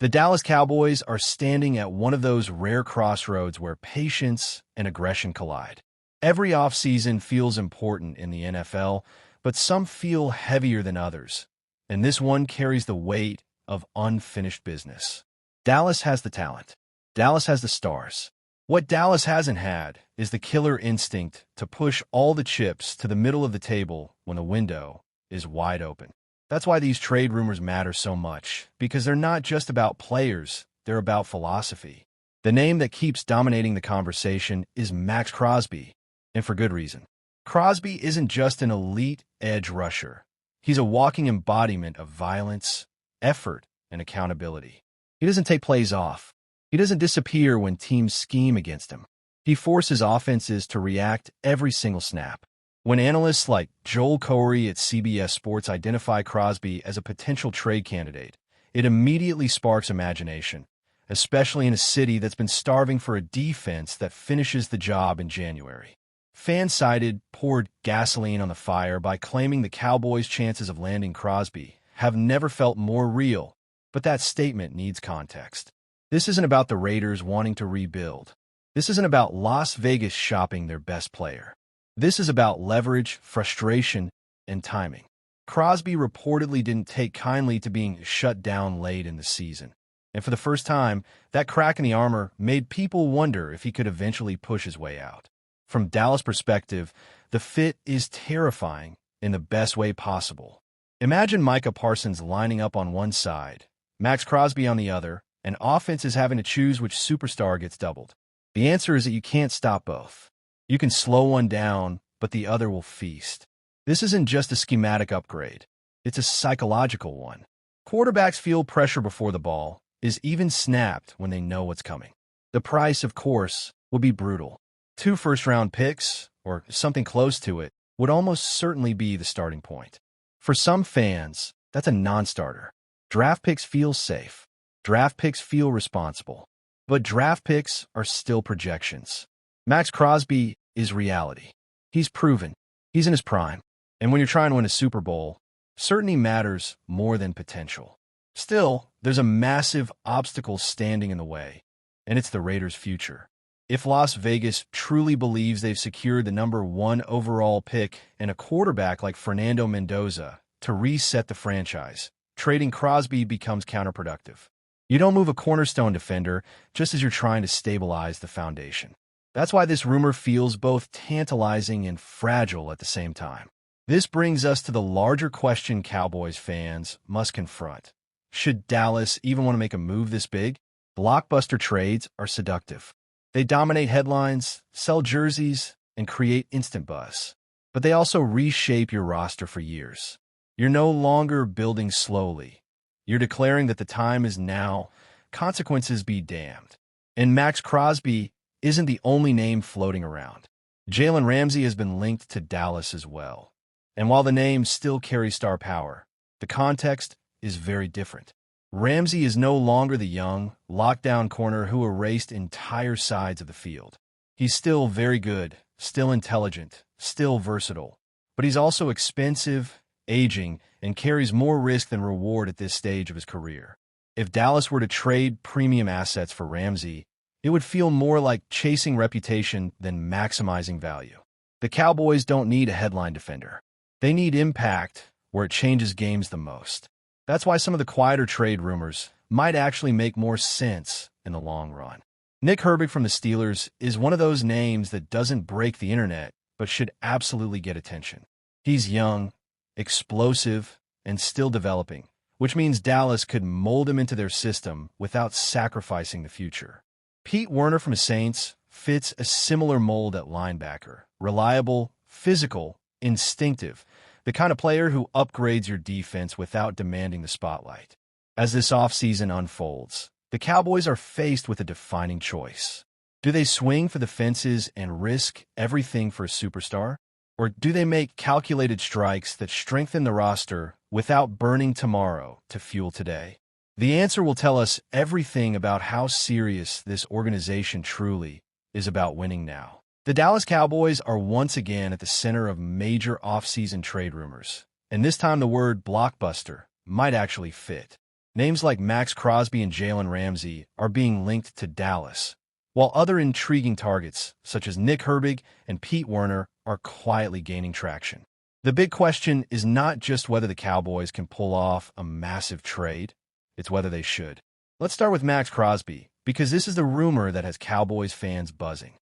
The Dallas Cowboys are standing at one of those rare crossroads where patience and aggression collide. Every offseason feels important in the NFL, but some feel heavier than others, and this one carries the weight of unfinished business. Dallas has the talent. Dallas has the stars. What Dallas hasn't had is the killer instinct to push all the chips to the middle of the table when the window is wide open. That's why these trade rumors matter so much, because they're not just about players, they're about philosophy. The name that keeps dominating the conversation is Max Crosby, and for good reason. Crosby isn't just an elite edge rusher. He's a walking embodiment of violence, effort, and accountability. He doesn't take plays off. He doesn't disappear when teams scheme against him. He forces offenses to react every single snap. When analysts like Joel Corey at CBS Sports identify Crosby as a potential trade candidate, it immediately sparks imagination, especially in a city that's been starving for a defense that finishes the job in January. FanSided poured gasoline on the fire by claiming the Cowboys' chances of landing Crosby have never felt more real, but that statement needs context. This isn't about the Raiders wanting to rebuild. This isn't about Las Vegas shopping their best player. This is about leverage, frustration, and timing. Crosby reportedly didn't take kindly to being shut down late in the season. And for the first time, that crack in the armor made people wonder if he could eventually push his way out. From Dallas' perspective, the fit is terrifying in the best way possible. Imagine Micah Parsons lining up on one side, Max Crosby on the other, and offense is having to choose which superstar gets doubled. The answer is that you can't stop both. You can slow one down, but the other will feast. This isn't just a schematic upgrade. It's a psychological one. Quarterbacks feel pressure before the ball is even snapped when they know what's coming. The price, of course, will be brutal. 2 first-round picks, or something close to it, would almost certainly be the starting point. For some fans, that's a non-starter. Draft picks feel safe. Draft picks feel responsible. But draft picks are still projections. Max Crosby is reality. He's proven. He's in his prime. And when you're trying to win a Super Bowl, certainty matters more than potential. Still, there's a massive obstacle standing in the way, and it's the Raiders' future. If Las Vegas truly believes they've secured the number 1 overall pick and a quarterback like Fernando Mendoza to reset the franchise, trading Crosby becomes counterproductive. You don't move a cornerstone defender just as you're trying to stabilize the foundation. That's why this rumor feels both tantalizing and fragile at the same time. This brings us to the larger question Cowboys fans must confront. Should Dallas even want to make a move this big? Blockbuster trades are seductive. They dominate headlines, sell jerseys, and create instant buzz. But they also reshape your roster for years. You're no longer building slowly. You're declaring that the time is now. Consequences be damned. And Max Crosby isn't the only name floating around. Jalen Ramsey has been linked to Dallas as well. And while the name still carries star power, the context is very different. Ramsey is no longer the young, lockdown corner who erased entire sides of the field. He's still very good, still intelligent, still versatile. But he's also expensive, aging, and carries more risk than reward at this stage of his career. If Dallas were to trade premium assets for Ramsey, it would feel more like chasing reputation than maximizing value. The Cowboys don't need a headline defender. They need impact where it changes games the most. That's why some of the quieter trade rumors might actually make more sense in the long run. Nick Herbig from the Steelers is one of those names that doesn't break the internet, but should absolutely get attention. He's young, explosive, and still developing, which means Dallas could mold him into their system without sacrificing the future. Pete Werner from the Saints fits a similar mold at linebacker. Reliable, physical, instinctive, the kind of player who upgrades your defense without demanding the spotlight. As this offseason unfolds, the Cowboys are faced with a defining choice. Do they swing for the fences and risk everything for a superstar? Or do they make calculated strikes that strengthen the roster without burning tomorrow to fuel today? The answer will tell us everything about how serious this organization truly is about winning now. The Dallas Cowboys are once again at the center of major offseason trade rumors, and this time the word blockbuster might actually fit. Names like Max Crosby and Jalen Ramsey are being linked to Dallas, while other intriguing targets, such as Nick Herbig and Pete Werner, are quietly gaining traction. The big question is not just whether the Cowboys can pull off a massive trade, it's whether they should. Let's start with Max Crosby, because this is the rumor that has Cowboys fans buzzing.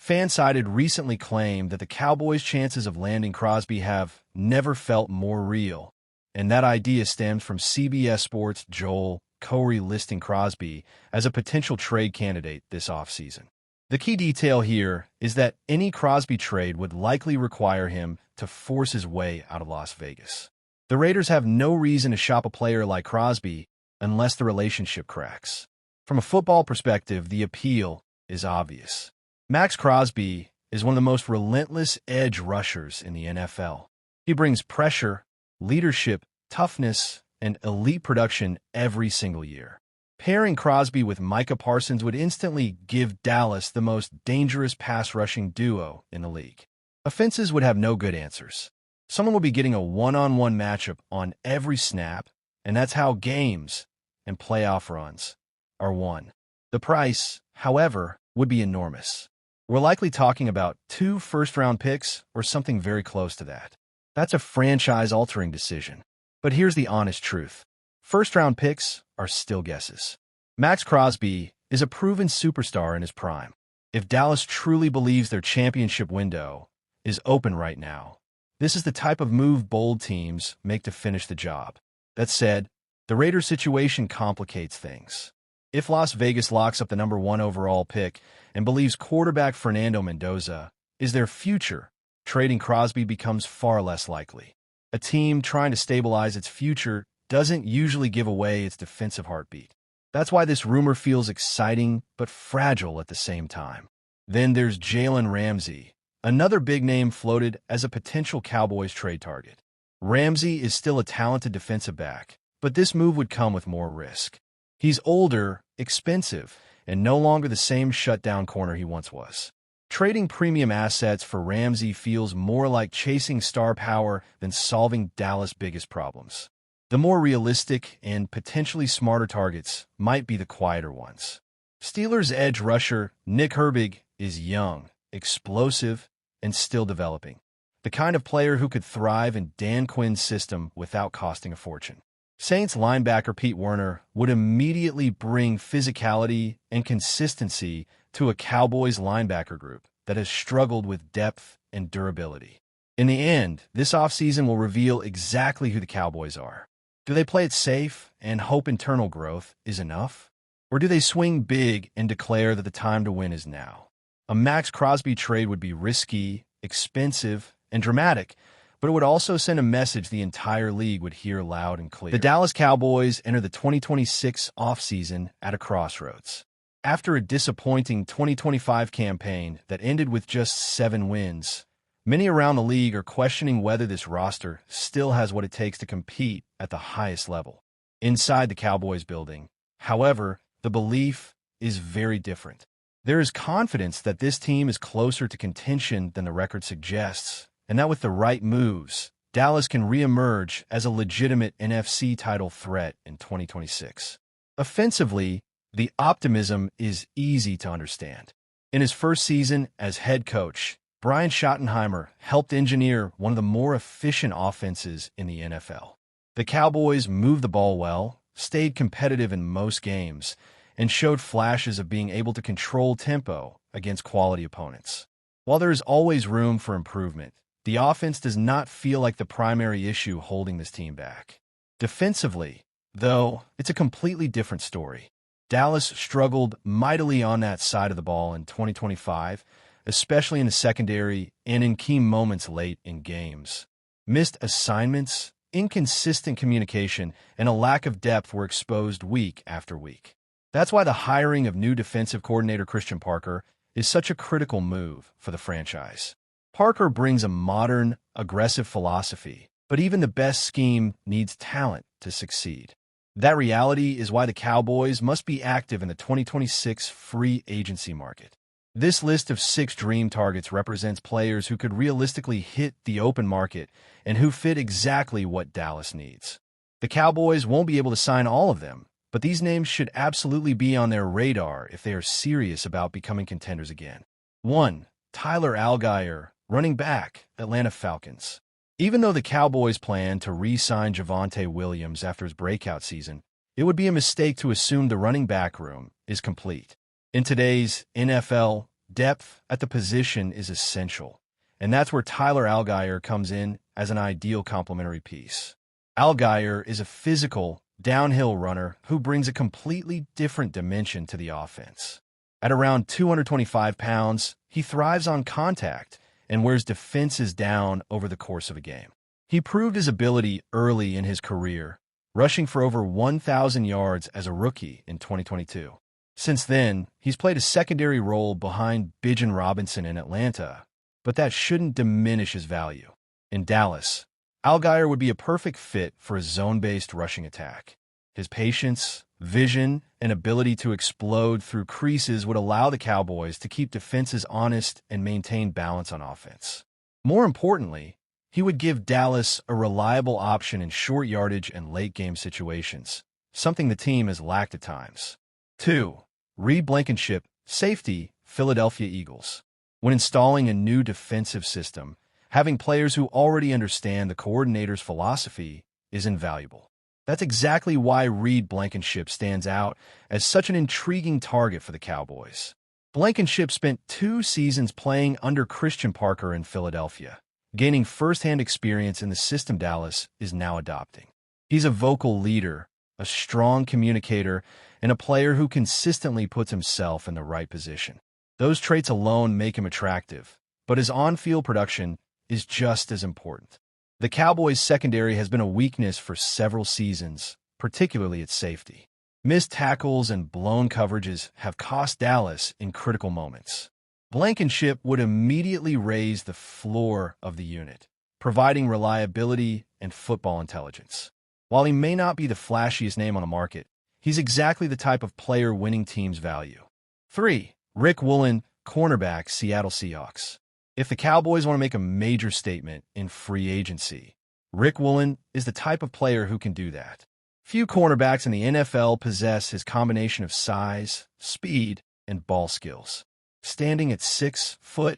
Fansided recently claimed that the Cowboys' chances of landing Crosby have never felt more real, and that idea stems from CBS Sports' Joel Corey listing Crosby as a potential trade candidate this offseason. The key detail here is that any Crosby trade would likely require him to force his way out of Las Vegas. The Raiders have no reason to shop a player like Crosby unless the relationship cracks. From a football perspective, the appeal is obvious. Max Crosby is one of the most relentless edge rushers in the NFL. He brings pressure, leadership, toughness, and elite production every single year. Pairing Crosby with Micah Parsons would instantly give Dallas the most dangerous pass-rushing duo in the league. Offenses would have no good answers. Someone would be getting a one-on-one matchup on every snap, and that's how games and playoff runs are won. The price, however, would be enormous. We're likely talking about 2 first-round picks or something very close to that. That's a franchise-altering decision. But here's the honest truth. First-round picks are still guesses. Max Crosby is a proven superstar in his prime. If Dallas truly believes their championship window is open right now, this is the type of move bold teams make to finish the job. That said, the Raiders' situation complicates things. If Las Vegas locks up the number 1 overall pick and believes quarterback Fernando Mendoza is their future, trading Crosby becomes far less likely. A team trying to stabilize its future doesn't usually give away its defensive heartbeat. That's why this rumor feels exciting but fragile at the same time. Then there's Jalen Ramsey, another big name floated as a potential Cowboys trade target. Ramsey is still a talented defensive back, but this move would come with more risk. He's older, expensive, and no longer the same shutdown corner he once was. Trading premium assets for Ramsey feels more like chasing star power than solving Dallas' biggest problems. The more realistic and potentially smarter targets might be the quieter ones. Steelers' edge rusher Nick Herbig is young, explosive, and still developing. The kind of player who could thrive in Dan Quinn's system without costing a fortune. Saints linebacker Pete Werner would immediately bring physicality and consistency to a Cowboys linebacker group that has struggled with depth and durability. In the end, this offseason will reveal exactly who the Cowboys are. Do they play it safe and hope internal growth is enough? Or do they swing big and declare that the time to win is now? A Max Crosby trade would be risky, expensive, and dramatic, but it would also send a message the entire league would hear loud and clear. The Dallas Cowboys enter the 2026 offseason at a crossroads. After a disappointing 2025 campaign that ended with just 7 wins, many around the league are questioning whether this roster still has what it takes to compete at the highest level. Inside the Cowboys building, however, the belief is very different. There is confidence that this team is closer to contention than the record suggests, and that with the right moves, Dallas can reemerge as a legitimate NFC title threat in 2026. Offensively, the optimism is easy to understand. In his first season as head coach, Brian Schottenheimer helped engineer one of the more efficient offenses in the NFL. The Cowboys moved the ball well, stayed competitive in most games, and showed flashes of being able to control tempo against quality opponents. While there is always room for improvement, the offense does not feel like the primary issue holding this team back. Defensively, though, it's a completely different story. Dallas struggled mightily on that side of the ball in 2025, especially in the secondary and in key moments late in games. Missed assignments, inconsistent communication, and a lack of depth were exposed week after week. That's why the hiring of new defensive coordinator Christian Parker is such a critical move for the franchise. Parker brings a modern, aggressive philosophy, but even the best scheme needs talent to succeed. That reality is why the Cowboys must be active in the 2026 free agency market. This list of 6 dream targets represents players who could realistically hit the open market and who fit exactly what Dallas needs. The Cowboys won't be able to sign all of them, but these names should absolutely be on their radar if they are serious about becoming contenders again. 1. Tyler Allgeier, running back, Atlanta Falcons. Even though the Cowboys plan to re-sign Javonte Williams after his breakout season, it would be a mistake to assume the running back room is complete. In today's NFL, depth at the position is essential, and that's where Tyler Allgeier comes in as an ideal complementary piece. Allgeier is a physical, downhill runner who brings a completely different dimension to the offense. At around 225 pounds, he thrives on contact and wears defenses down over the course of a game. He proved his ability early in his career, rushing for over 1,000 yards as a rookie in 2022. Since then, he's played a secondary role behind Bijan Robinson in Atlanta, but that shouldn't diminish his value. In Dallas, Allgeier would be a perfect fit for a zone-based rushing attack. His patience, vision, and ability to explode through creases would allow the Cowboys to keep defenses honest and maintain balance on offense. More importantly, he would give Dallas a reliable option in short yardage and late-game situations, something the team has lacked at times. 2. Reed Blankenship, safety, Philadelphia Eagles. When installing a new defensive system, having players who already understand the coordinator's philosophy is invaluable. That's exactly why Reed Blankenship stands out as such an intriguing target for the Cowboys. Blankenship spent 2 seasons playing under Christian Parker in Philadelphia, gaining first-hand experience in the system Dallas is now adopting. He's a vocal leader, a strong communicator, and a player who consistently puts himself in the right position. Those traits alone make him attractive, but his on-field production is just as important. The Cowboys' secondary has been a weakness for several seasons, particularly at safety. Missed tackles and blown coverages have cost Dallas in critical moments. Blankenship would immediately raise the floor of the unit, providing reliability and football intelligence. While he may not be the flashiest name on the market, he's exactly the type of player winning teams value. 3. Rick Woolen, cornerback, Seattle Seahawks. If the Cowboys want to make a major statement in free agency, Rick Woolen is the type of player who can do that. Few cornerbacks in the NFL possess his combination of size, speed, and ball skills. Standing at 6'4"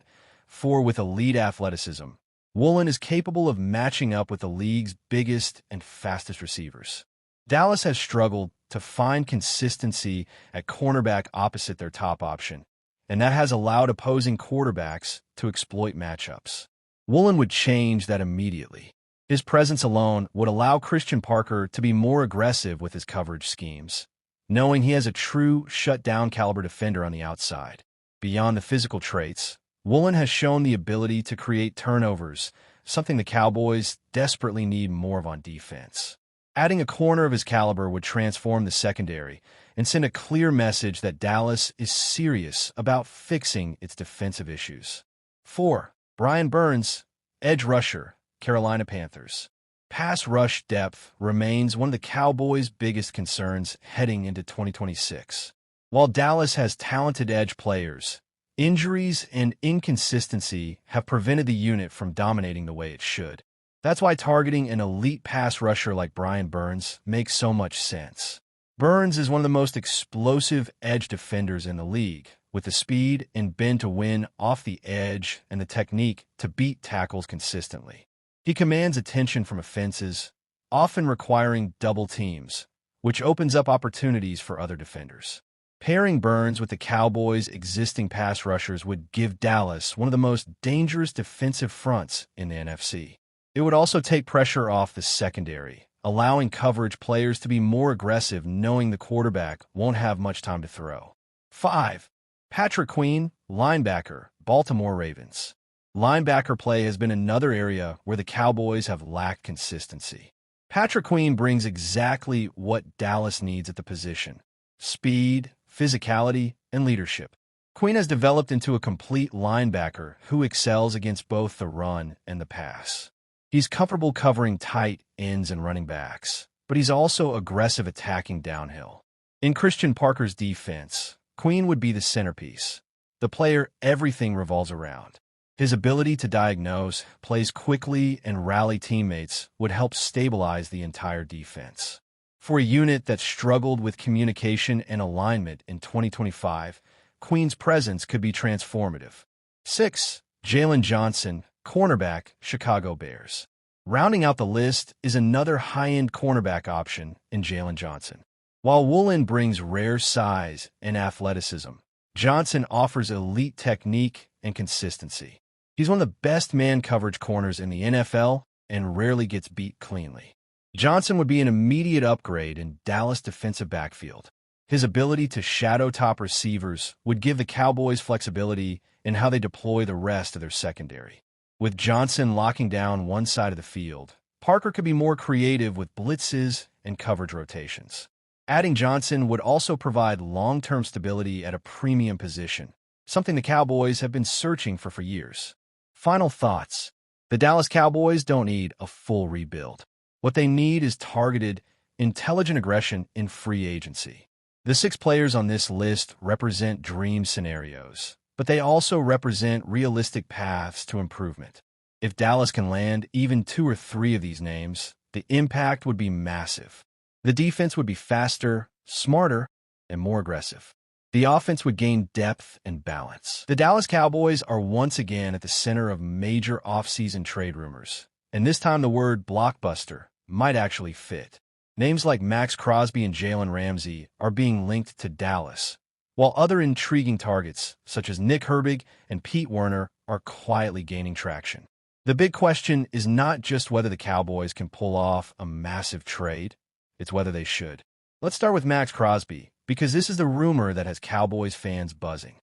with elite athleticism, Woolen is capable of matching up with the league's biggest and fastest receivers. Dallas has struggled to find consistency at cornerback opposite their top option, and that has allowed opposing quarterbacks to exploit matchups. Woolen would change that immediately. His presence alone would allow Christian Parker to be more aggressive with his coverage schemes, knowing he has a true shutdown caliber defender on the outside. Beyond the physical traits, Woolen has shown the ability to create turnovers, something the Cowboys desperately need more of on defense. Adding a corner of his caliber would transform the secondary and send a clear message that Dallas is serious about fixing its defensive issues. 4. Brian Burns, edge rusher, Carolina Panthers. Pass rush depth remains one of the Cowboys' biggest concerns heading into 2026. While Dallas has talented edge players, injuries and inconsistency have prevented the unit from dominating the way it should. That's why targeting an elite pass rusher like Brian Burns makes so much sense. Burns is one of the most explosive edge defenders in the league, with the speed and bend to win off the edge and the technique to beat tackles consistently. He commands attention from offenses, often requiring double teams, which opens up opportunities for other defenders. Pairing Burns with the Cowboys' existing pass rushers would give Dallas one of the most dangerous defensive fronts in the NFC. It would also take pressure off the secondary, allowing coverage players to be more aggressive knowing the quarterback won't have much time to throw. 5. Patrick Queen, linebacker, Baltimore Ravens. Linebacker play has been another area where the Cowboys have lacked consistency. Patrick Queen brings exactly what Dallas needs at the position: speed, physicality, and leadership. Queen has developed into a complete linebacker who excels against both the run and the pass. He's comfortable covering tight ends and running backs, but he's also aggressive attacking downhill. In Christian Parker's defense, Queen would be the centerpiece, the player everything revolves around. His ability to diagnose plays quickly and rally teammates would help stabilize the entire defense. For a unit that struggled with communication and alignment in 2025, Queen's presence could be transformative. 6. Jalen Johnson, cornerback, Chicago Bears. Rounding out the list is another high-end cornerback option in Jalen Johnson. While Woolen brings rare size and athleticism, Johnson offers elite technique and consistency. He's one of the best man coverage corners in the NFL and rarely gets beat cleanly. Johnson would be an immediate upgrade in Dallas' defensive backfield. His ability to shadow top receivers would give the Cowboys flexibility in how they deploy the rest of their secondary. With Johnson locking down one side of the field, Parker could be more creative with blitzes and coverage rotations. Adding Johnson would also provide long-term stability at a premium position, something the Cowboys have been searching for years. Final thoughts. The Dallas Cowboys don't need a full rebuild. What they need is targeted, intelligent aggression in free agency. The 6 players on this list represent dream scenarios, but they also represent realistic paths to improvement. If Dallas can land even 2 or 3 of these names, the impact would be massive. The defense would be faster, smarter, and more aggressive. The offense would gain depth and balance. The Dallas Cowboys are once again at the center of major offseason trade rumors, and this time the word blockbuster might actually fit. Names like Max Crosby and Jalen Ramsey are being linked to Dallas, while other intriguing targets, such as Nick Herbig and Pete Werner, are quietly gaining traction. The big question is not just whether the Cowboys can pull off a massive trade, it's whether they should. Let's start with Max Crosby, because this is the rumor that has Cowboys fans buzzing.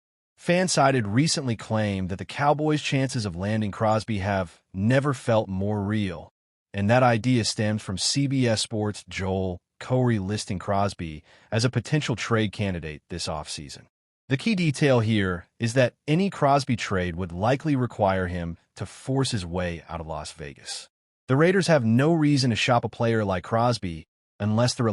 Fansided recently claimed that the Cowboys' chances of landing Crosby have never felt more real, and that idea stems from CBS Sports' Joel Corey listing Crosby as a potential trade candidate this offseason. The key detail here is that any Crosby trade would likely require him to force his way out of Las Vegas. The Raiders have no reason to shop a player like Crosby unless the